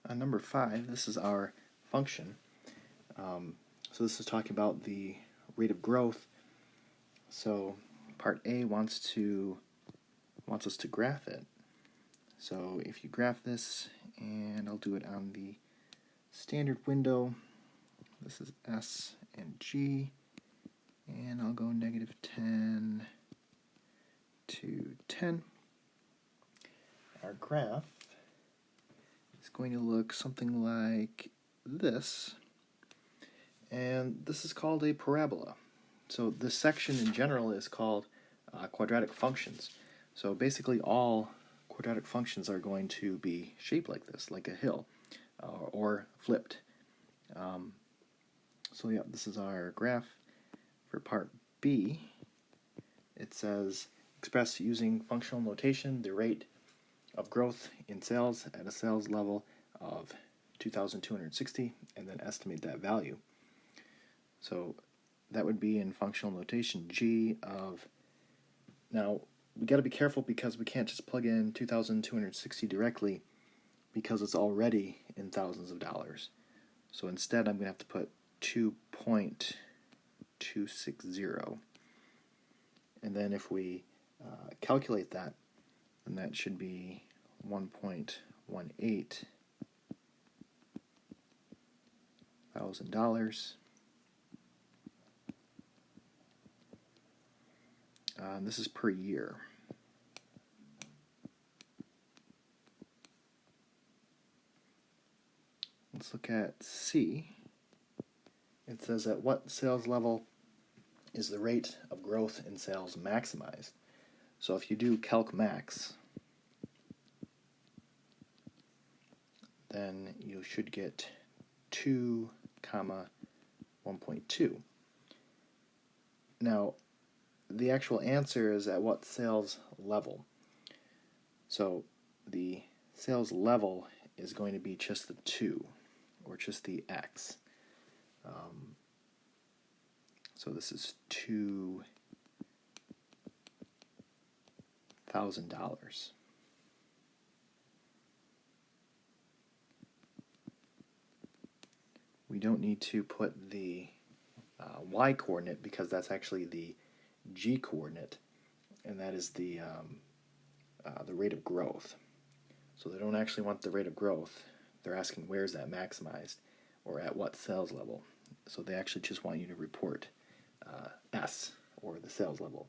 On number 5, this is our function. So this is talking about the rate of growth. So part A wants us to graph it. So if you graph this, and I'll do it on the standard window, this is S and G, and I'll go -10 to 10. Our graph is going to look something like this, and this is called a parabola. So this section in general is called quadratic functions. So basically all quadratic functions are going to be shaped like this, like a hill, or flipped. So yeah, this is our graph. For part B, it says, express using functional notation the rate of growth in sales at a sales level of 2,260, and then estimate that value. So that would be in functional notation G of, now we got to be careful because we can't just plug in 2,260 directly because it's already in thousands of dollars. So instead I'm going to have to put 2.260, and then if we calculate that, then that should be $1.18 thousand. This is per year. Let's look at C. It says, at what sales level is the rate of growth in sales maximized? So if you do calc max, then you should get 2, 1.2. Now, the actual answer is at what sales level. So the sales level is going to be just the 2, or just the x. So this is $2,000. We don't need to put the y coordinate because that's actually the g coordinate, and that is the rate of growth. So they don't actually want the rate of growth. They're asking where is that maximized, or at what sales level. So they actually just want you to report S, or the sales level.